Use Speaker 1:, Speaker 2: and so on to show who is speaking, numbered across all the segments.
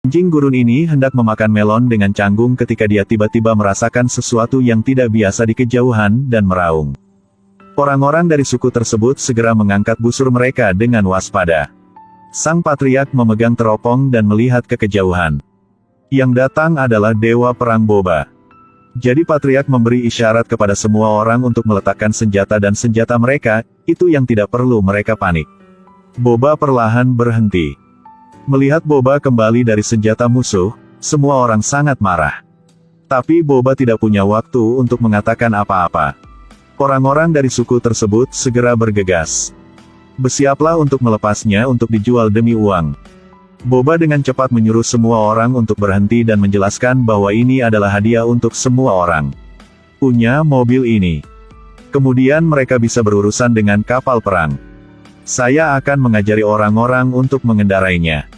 Speaker 1: Anjing gurun ini hendak memakan melon dengan canggung ketika dia tiba-tiba merasakan sesuatu yang tidak biasa di kejauhan, dan meraung. Orang-orang dari suku tersebut segera mengangkat busur mereka dengan waspada. Sang patriark memegang teropong dan melihat ke kejauhan. Yang datang adalah Dewa Perang Boba. Jadi patriark memberi isyarat kepada semua orang untuk meletakkan senjata dan senjata mereka, itu yang tidak perlu mereka panik. Boba perlahan berhenti. Melihat Boba kembali dari senjata musuh, semua orang sangat marah. Tapi Boba tidak punya waktu untuk mengatakan apa-apa. Orang-orang dari suku tersebut segera bergegas. Bersiaplah untuk melepasnya untuk dijual demi uang. Boba dengan cepat menyuruh semua orang untuk berhenti dan menjelaskan bahwa ini adalah hadiah untuk semua orang. Punya mobil ini. Kemudian mereka bisa berurusan dengan kapal perang. Saya akan mengajari orang-orang untuk mengendarainya.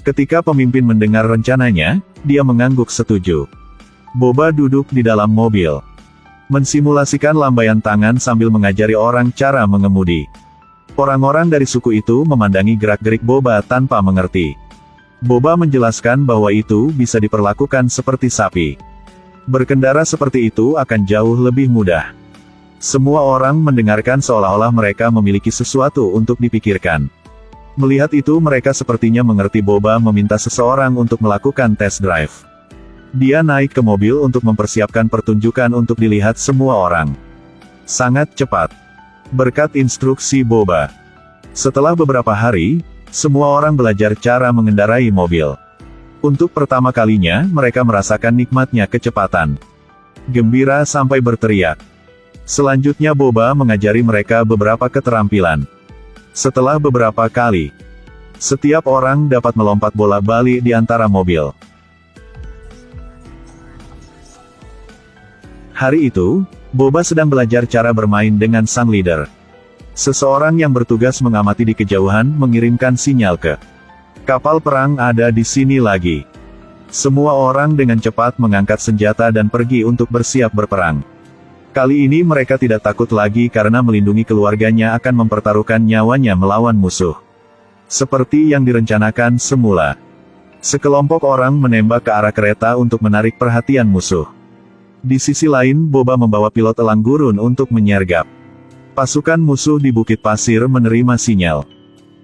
Speaker 1: Ketika pemimpin mendengar rencananya, dia mengangguk setuju. Boba duduk di dalam mobil. Mensimulasikan lambaian tangan sambil mengajari orang cara mengemudi. Orang-orang dari suku itu memandangi gerak-gerik Boba tanpa mengerti. Boba menjelaskan bahwa itu bisa diperlakukan seperti sapi. Berkendara seperti itu akan jauh lebih mudah. Semua orang mendengarkan seolah-olah mereka memiliki sesuatu untuk dipikirkan. Melihat itu mereka sepertinya mengerti Boba meminta seseorang untuk melakukan test drive. Dia naik ke mobil untuk mempersiapkan pertunjukan untuk dilihat semua orang. Sangat cepat. Berkat instruksi Boba. Setelah beberapa hari, semua orang belajar cara mengendarai mobil. Untuk pertama kalinya, mereka merasakan nikmatnya kecepatan. Gembira sampai berteriak. Selanjutnya Boba mengajari mereka beberapa keterampilan. Setelah beberapa kali, setiap orang dapat melompat bola balik di antara mobil. Hari itu, Boba sedang belajar cara bermain dengan sang leader. Seseorang yang bertugas mengamati di kejauhan mengirimkan sinyal ke kapal perang ada di sini lagi. Semua orang dengan cepat mengangkat senjata dan pergi untuk bersiap berperang. Kali ini mereka tidak takut lagi karena melindungi keluarganya akan mempertaruhkan nyawanya melawan musuh. Seperti yang direncanakan semula. Sekelompok orang menembak ke arah kereta untuk menarik perhatian musuh. Di sisi lain Boba membawa pilot elang gurun untuk menyergap. Pasukan musuh di Bukit Pasir menerima sinyal.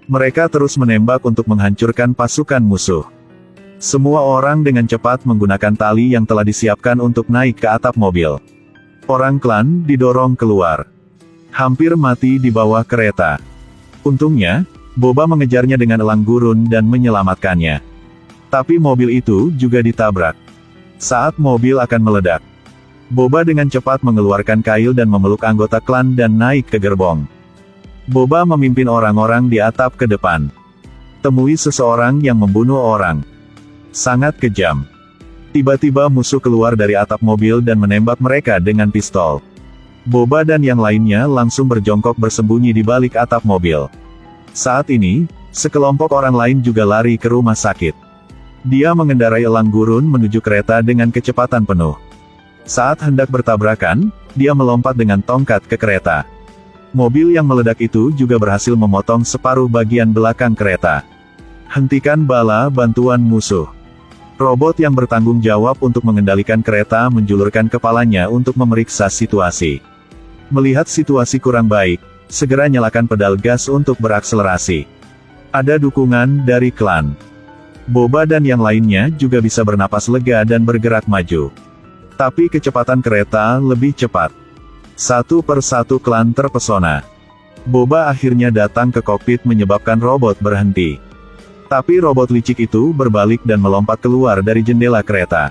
Speaker 1: Mereka terus menembak untuk menghancurkan pasukan musuh. Semua orang dengan cepat menggunakan tali yang telah disiapkan untuk naik ke atap mobil. Orang klan didorong keluar. Hampir mati di bawah kereta. Untungnya, Boba mengejarnya dengan elang gurun dan menyelamatkannya. Tapi mobil itu juga ditabrak. Saat mobil akan meledak, Boba dengan cepat mengeluarkan kail dan memeluk anggota klan dan naik ke gerbong. Boba memimpin orang-orang di atap ke depan. Temui seseorang yang membunuh orang. Sangat kejam. Tiba-tiba musuh keluar dari atap mobil dan menembak mereka dengan pistol. Boba dan yang lainnya langsung berjongkok bersembunyi di balik atap mobil. Saat ini, sekelompok orang lain juga lari ke rumah sakit. Dia mengendarai elang gurun menuju kereta dengan kecepatan penuh. Saat hendak bertabrakan, dia melompat dengan tongkat ke kereta. Mobil yang meledak itu juga berhasil memotong separuh bagian belakang kereta. Hentikan bala bantuan musuh. Robot yang bertanggung jawab untuk mengendalikan kereta menjulurkan kepalanya untuk memeriksa situasi. Melihat situasi kurang baik, segera nyalakan pedal gas untuk berakselerasi. Ada dukungan dari klan. Boba dan yang lainnya juga bisa bernapas lega dan bergerak maju. Tapi kecepatan kereta lebih cepat. Satu persatu klan terpesona. Boba akhirnya datang ke kokpit menyebabkan robot berhenti. Tapi robot licik itu berbalik dan melompat keluar dari jendela kereta.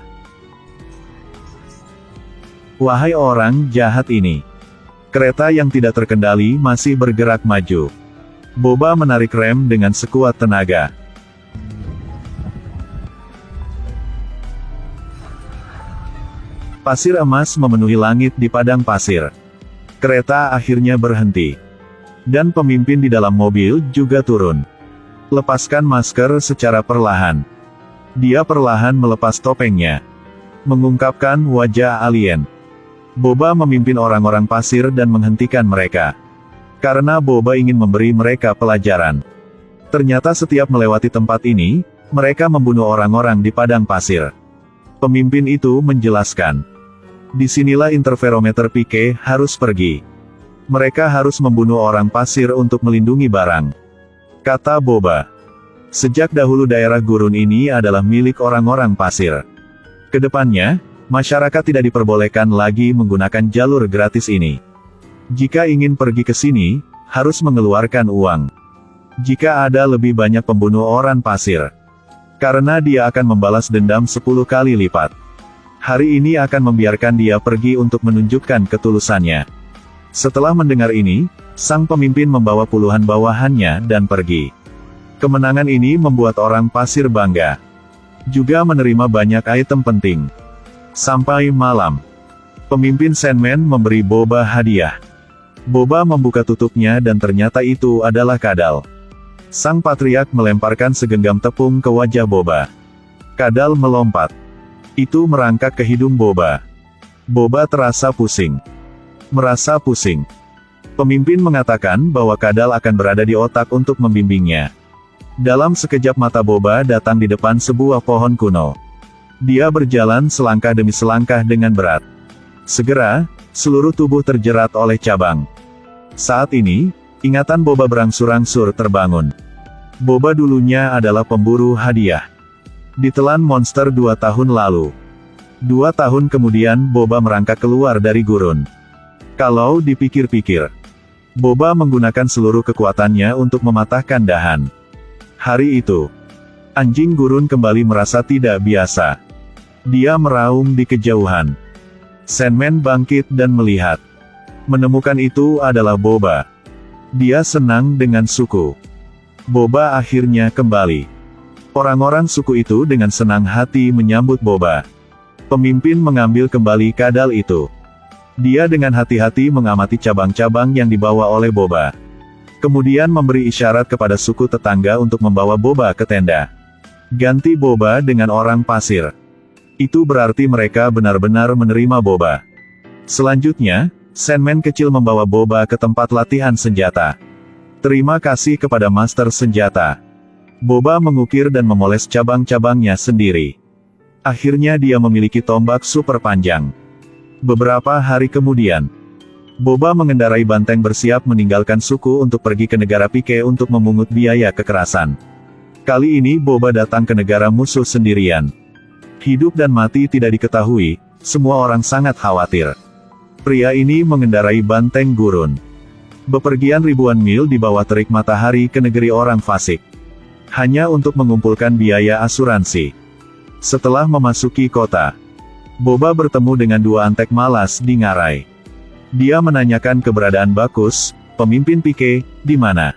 Speaker 1: Wahai orang jahat ini. Kereta yang tidak terkendali masih bergerak maju. Boba menarik rem dengan sekuat tenaga. Pasir emas memenuhi langit di padang pasir. Kereta akhirnya berhenti. Dan pemimpin di dalam mobil juga turun. Lepaskan masker secara perlahan. Dia perlahan melepas topengnya. Mengungkapkan wajah alien. Boba memimpin orang-orang pasir dan menghentikan mereka. Karena Boba ingin memberi mereka pelajaran. Ternyata setiap melewati tempat ini, Mereka membunuh orang-orang di padang pasir. Pemimpin itu menjelaskan. Disinilah interferometer Pike harus pergi. Mereka harus membunuh orang pasir untuk melindungi barang. Kata Boba. Sejak dahulu daerah gurun ini adalah milik orang-orang pasir. Kedepannya, masyarakat tidak diperbolehkan lagi menggunakan jalur gratis ini. Jika ingin pergi ke sini, harus mengeluarkan uang. Jika ada lebih banyak pembunuh orang pasir, karena dia akan membalas dendam 10 kali lipat. Hari ini akan membiarkan dia pergi untuk menunjukkan ketulusannya. Setelah mendengar ini, sang pemimpin membawa puluhan bawahannya dan pergi. Kemenangan ini membuat orang pasir bangga. Juga menerima banyak item penting. Sampai malam, pemimpin Sandman memberi Boba hadiah. Boba membuka tutupnya dan ternyata itu adalah kadal. Sang patriark melemparkan segenggam tepung ke wajah Boba. Kadal melompat. Itu merangkak ke hidung Boba. Boba terasa pusing. Merasa pusing. Pemimpin mengatakan bahwa kadal akan berada di otak untuk membimbingnya. Dalam sekejap mata Boba datang di depan sebuah pohon kuno. Dia berjalan selangkah demi selangkah dengan berat. Segera, seluruh tubuh terjerat oleh cabang. Saat ini, ingatan Boba berangsur-angsur terbangun. Boba dulunya adalah pemburu hadiah. Ditelan monster 2 tahun lalu. 2 tahun kemudian Boba merangkak keluar dari gurun. Kalau dipikir-pikir, Boba menggunakan seluruh kekuatannya untuk mematahkan dahan. Hari itu, anjing gurun kembali merasa tidak biasa. Dia meraung di kejauhan. Sandman bangkit dan melihat. Menemukan itu adalah Boba. Dia senang dengan suku. Boba akhirnya kembali. Orang-orang suku itu dengan senang hati menyambut Boba. Pemimpin mengambil kembali kadal itu. Dia dengan hati-hati mengamati cabang-cabang yang dibawa oleh Boba. Kemudian memberi isyarat kepada suku tetangga untuk membawa Boba ke tenda. Ganti Boba dengan orang pasir. Itu berarti mereka benar-benar menerima Boba. Selanjutnya, Sandman kecil membawa Boba ke tempat latihan senjata. Terima kasih kepada Master Senjata. Boba mengukir dan memoles cabang-cabangnya sendiri. Akhirnya dia memiliki tombak super panjang. Beberapa hari kemudian, Boba mengendarai banteng bersiap meninggalkan suku untuk pergi ke negara Pike untuk memungut biaya kekerasan. Kali ini Boba datang ke negara musuh sendirian. Hidup dan mati tidak diketahui, semua orang sangat khawatir. Pria ini mengendarai banteng gurun. Bepergian ribuan mil di bawah terik matahari ke negeri orang fasik. Hanya untuk mengumpulkan biaya asuransi. Setelah memasuki kota, Boba bertemu dengan 2 antek malas di ngarai. Dia menanyakan keberadaan Bakus, pemimpin Pike, di mana.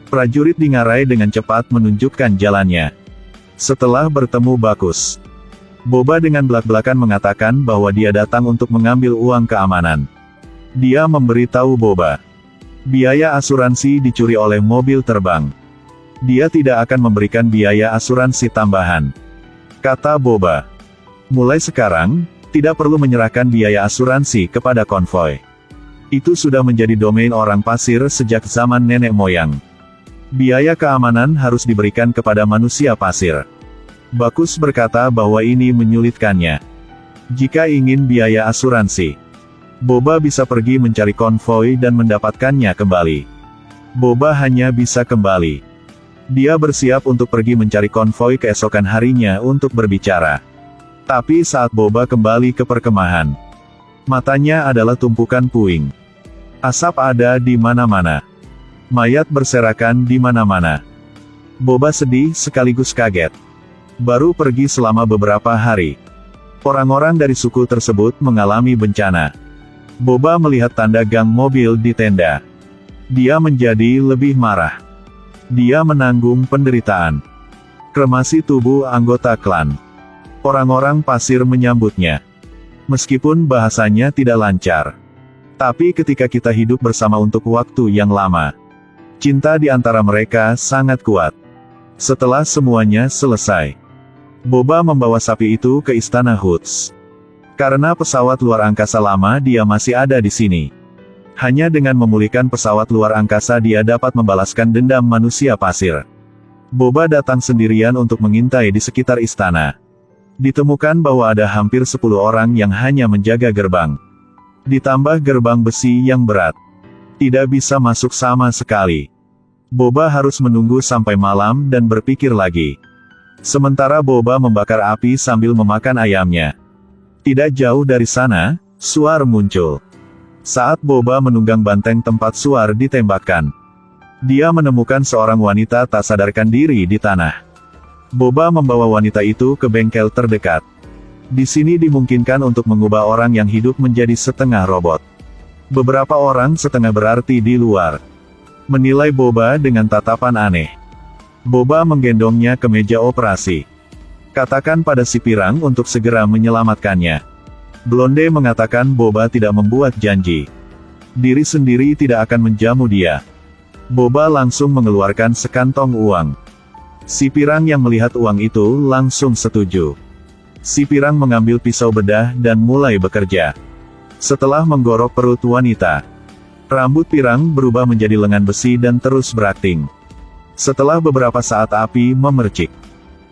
Speaker 1: Prajurit di ngarai dengan cepat menunjukkan jalannya. Setelah bertemu Bakus, Boba dengan belak-belakan mengatakan bahwa dia datang untuk mengambil uang keamanan. Dia memberitahu Boba. Biaya asuransi dicuri oleh mobil terbang. Dia tidak akan memberikan biaya asuransi tambahan. Kata Boba. Mulai sekarang, tidak perlu menyerahkan biaya asuransi kepada konvoi. Itu sudah menjadi domain orang pasir sejak zaman nenek moyang. Biaya keamanan harus diberikan kepada manusia pasir. Bakus berkata bahwa ini menyulitkannya. Jika ingin biaya asuransi, Boba bisa pergi mencari konvoi dan mendapatkannya kembali. Boba hanya bisa kembali. Dia bersiap untuk pergi mencari konvoi keesokan harinya untuk berbicara. Tapi saat Boba kembali ke perkemahan, matanya adalah tumpukan puing. Asap ada di mana-mana. Mayat berserakan di mana-mana. Boba sedih sekaligus kaget. Baru pergi selama beberapa hari. Orang-orang dari suku tersebut mengalami bencana. Boba melihat tanda gang mobil di tenda. Dia menjadi lebih marah. Dia menanggung penderitaan. Kremasi tubuh anggota klan. Orang-orang pasir menyambutnya. Meskipun bahasanya tidak lancar. Tapi ketika kita hidup bersama untuk waktu yang lama, cinta di antara mereka sangat kuat. Setelah semuanya selesai, Boba membawa sapi itu ke istana Hoods. Karena pesawat luar angkasa lama dia masih ada di sini. Hanya dengan memulihkan pesawat luar angkasa dia dapat membalaskan dendam manusia pasir. Boba datang sendirian untuk mengintai di sekitar istana. Ditemukan bahwa ada hampir 10 orang yang hanya menjaga gerbang. Ditambah gerbang besi yang berat. Tidak bisa masuk sama sekali. Boba harus menunggu sampai malam dan berpikir lagi. Sementara Boba membakar api sambil memakan ayamnya. Tidak jauh dari sana, Suar muncul. Saat Boba menunggang banteng tempat Suar ditembakkan, dia menemukan seorang wanita tak sadarkan diri di tanah. Boba membawa wanita itu ke bengkel terdekat. Di sini dimungkinkan untuk mengubah orang yang hidup menjadi setengah robot. Beberapa orang setengah berarti di luar menilai Boba dengan tatapan aneh. Boba menggendongnya ke meja operasi. Katakan pada si pirang untuk segera menyelamatkannya. Blonde mengatakan Boba tidak membuat janji. Diri sendiri tidak akan menjamu dia. Boba langsung mengeluarkan sekantong uang. Si pirang yang melihat uang itu langsung setuju. Si pirang mengambil pisau bedah dan mulai bekerja. Setelah menggorok perut wanita, rambut pirang berubah menjadi lengan besi dan terus berakting. Setelah beberapa saat api memercik,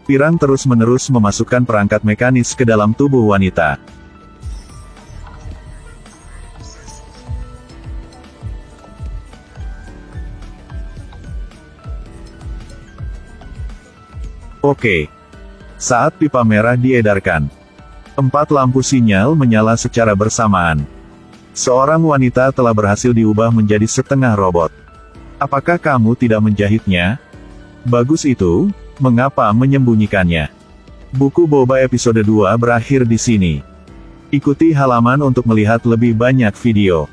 Speaker 1: pirang terus-menerus memasukkan perangkat mekanis ke dalam tubuh wanita. Oke. Saat pipa merah diedarkan, 4 lampu sinyal menyala secara bersamaan. Seorang wanita telah berhasil diubah menjadi setengah robot. Apakah kamu tidak menjahitnya? Bagus itu, mengapa menyembunyikannya? Buku Boba episode 2 berakhir di sini. Ikuti halaman untuk melihat lebih banyak video.